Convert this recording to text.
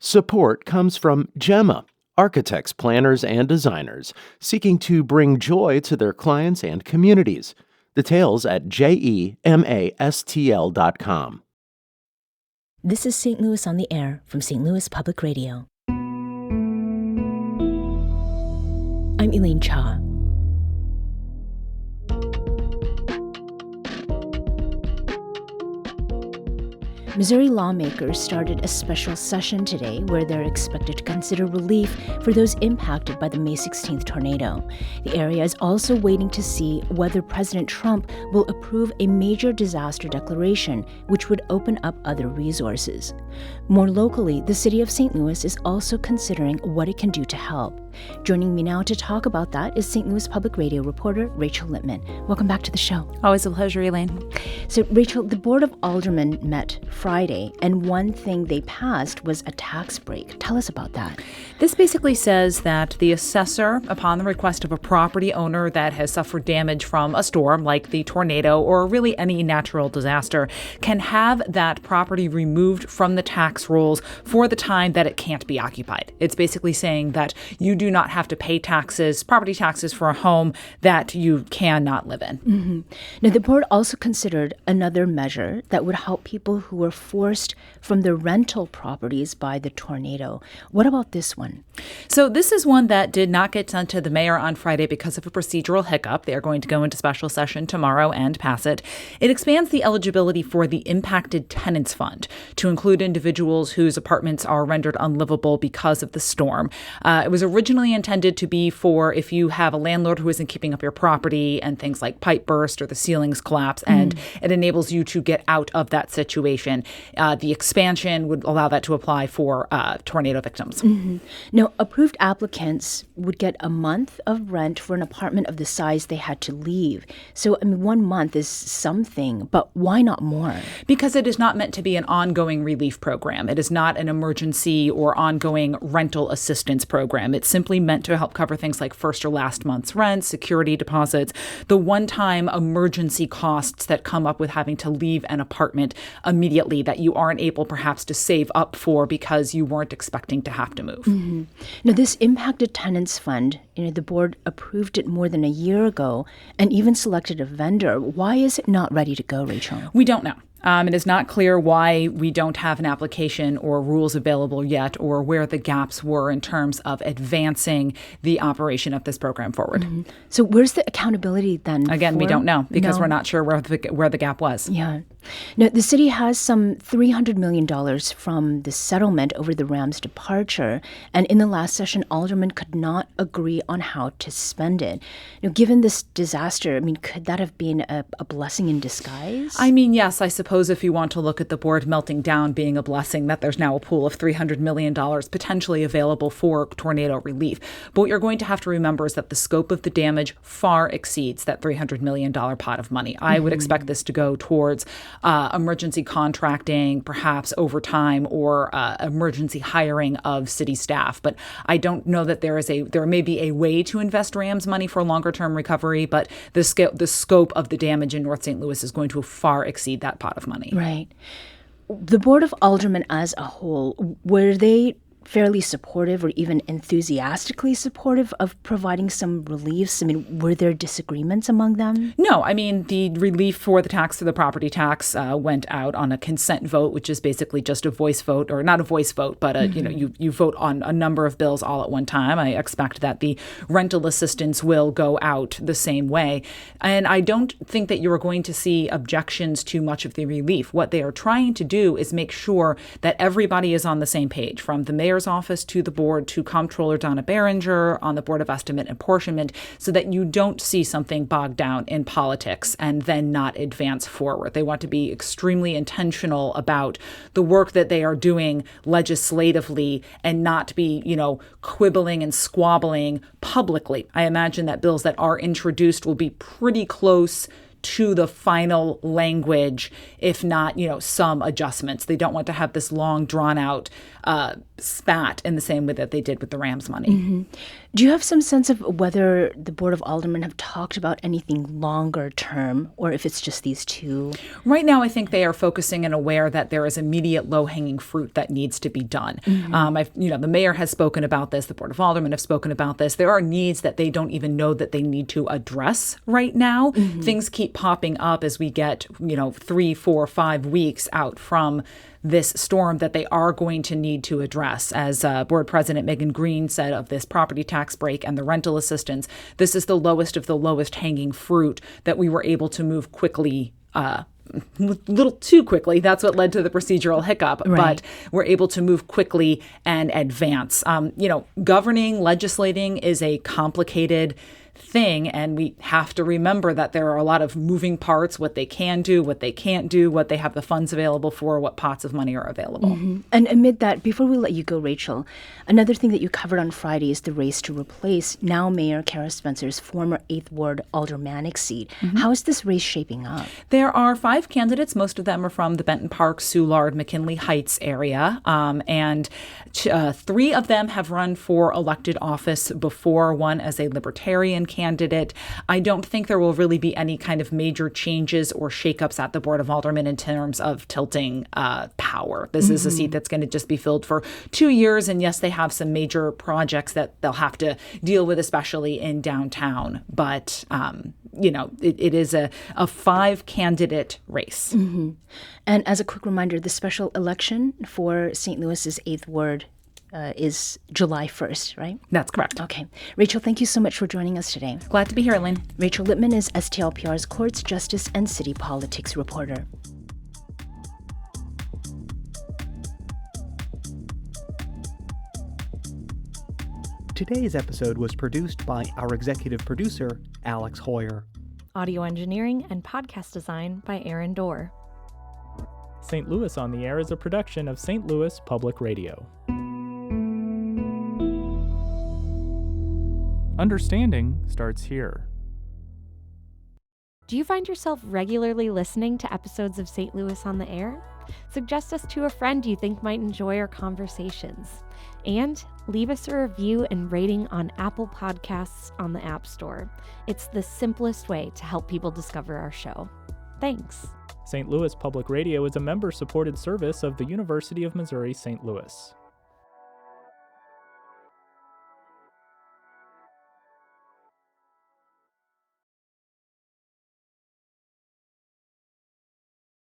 Support comes from Gemma, architects, planners, and designers seeking to bring joy to their clients and communities. Details at gemastl.com. This is St. Louis on the Air from St. Louis Public Radio. I'm Elaine Cha. Missouri lawmakers started a special session today where they're expected to consider relief for those impacted by the May 16th tornado. The area is also waiting to see whether President Trump will approve a major disaster declaration, which would open up other resources. More locally, the city of St. Louis is also considering what it can do to help. Joining me now to talk about that is St. Louis Public Radio reporter Rachel Lippmann. Welcome back to the show. Always a pleasure, Elaine. So, Rachel, the Board of Aldermen met Friday, and one thing they passed was a tax break. Tell us about that. This basically says that the assessor, upon the request of a property owner that has suffered damage from a storm like the tornado or really any natural disaster, can have that property removed from the tax rolls for the time that it can't be occupied. It's basically saying that you do not have to pay taxes, property taxes, for a home that you cannot live in. Mm-hmm. Now, the board also considered another measure that would help people who were forced from their rental properties by the tornado. What about this one? So this is one that did not get sent to the mayor on Friday because of a procedural hiccup. They are going to go into special session tomorrow and pass it. It expands the eligibility for the Impacted Tenants Fund to include individuals whose apartments are rendered unlivable because of the storm. It was originally intended to be for if you have a landlord who isn't keeping up your property and things like pipe burst or the ceilings collapse, and it enables you to get out of that situation. The expansion would allow that to apply for tornado victims. Mm-hmm. Now, approved applicants would get a month of rent for an apartment of the size they had to leave. So, 1 month is something, but why not more? Because it is not meant to be an ongoing relief program. It is not an emergency or ongoing rental assistance program. It's simply meant to help cover things like first or last month's rent, security deposits, the one-time emergency costs that come up with having to leave an apartment immediately that you aren't able perhaps to save up for because you weren't expecting to have to move. Mm-hmm. Now, this Impacted Tenants Fund, the board approved it more than a year ago and even selected a vendor. Why is it not ready to go, Rachel? We don't know. It is not clear why we don't have an application or rules available yet, or where the gaps were in terms of advancing the operation of this program forward. Mm-hmm. So where's the accountability then? Again, we don't know because we're not sure where the gap was. Yeah. Now, the city has some $300 million from the settlement over the Rams' departure, and in the last session, aldermen could not agree on how to spend it. Now, given this disaster, could that have been a blessing in disguise? Yes, I suppose if you want to look at the board melting down being a blessing, that there's now a pool of $300 million potentially available for tornado relief. But what you're going to have to remember is that the scope of the damage far exceeds that $300 million pot of money. I would expect this to go towards emergency contracting, perhaps overtime, or emergency hiring of city staff. But I don't know that there may be a way to invest Rams money for longer-term recovery, but the scope of the damage in North St. Louis is going to far exceed that pot of money. Right. The Board of Aldermen as a whole, were they fairly supportive or even enthusiastically supportive of providing some reliefs? Were there disagreements among them? No, the relief for the property tax went out on a consent vote, which is basically just a voice vote, or not a voice vote, but you vote on a number of bills all at one time. I expect that the rental assistance will go out the same way. And I don't think that you're going to see objections to much of the relief. What they are trying to do is make sure that everybody is on the same page, from the mayor's office to the board to Comptroller Donna Behringer on the Board of Estimate and Apportionment, so that you don't see something bogged down in politics and then not advance forward. They want to be extremely intentional about the work that they are doing legislatively and not be, quibbling and squabbling publicly. I imagine that bills that are introduced will be pretty close to the final language, if not, some adjustments. They don't want to have this long, drawn-out spat in the same way that they did with the Rams money. Do you have some sense of whether the Board of Aldermen have talked about anything longer term, or if it's just these two? Right now, I think they are focusing and aware that there is immediate low-hanging fruit that needs to be done. The mayor has spoken about this. The Board of Aldermen have spoken about this. There are needs that they don't even know that they need to address right now. Things keep popping up as we get, 3, 4, 5 weeks out from this storm that they are going to need to address. As Board President Megan Green said of this property tax break and the rental assistance, this is the lowest of the lowest hanging fruit that we were able to move quickly, little too quickly. That's what led to the procedural hiccup. Right. But we're able to move quickly and advance. Governing, legislating is a complicated thing, and we have to remember that there are a lot of moving parts, what they can do, what they can't do, what they have the funds available for, what pots of money are available. And amid that, before we let you go, Rachel, another thing that you covered on Friday is the race to replace now Mayor Kara Spencer's former 8th Ward aldermanic seat. How is this race shaping up? There are 5 candidates. Most of them are from the Benton Park, Soulard, McKinley Heights area. And 3 of them have run for elected office before, one as a Libertarian candidate. I don't think there will really be any kind of major changes or shakeups at the Board of Aldermen in terms of tilting power. This is a seat that's going to just be filled for 2 years. And yes, they have some major projects that they'll have to deal with, especially in downtown. But, it is a 5-candidate race. And as a quick reminder, the special election for St. Louis's 8th Ward is July 1st, right? That's correct. Okay. Rachel, thank you so much for joining us today. Glad to be here, Elaine. Rachel Lippmann is STLPR's Courts, Justice, and City Politics reporter. Today's episode was produced by our executive producer, Alex Hoyer. Audio engineering and podcast design by Aaron Dorr. St. Louis on the Air is a production of St. Louis Public Radio. Understanding starts here. Do you find yourself regularly listening to episodes of St. Louis on the Air? Suggest us to a friend you think might enjoy our conversations. And leave us a review and rating on Apple Podcasts on the App Store. It's the simplest way to help people discover our show. Thanks. St. Louis Public Radio is a member-supported service of the University of Missouri St. Louis.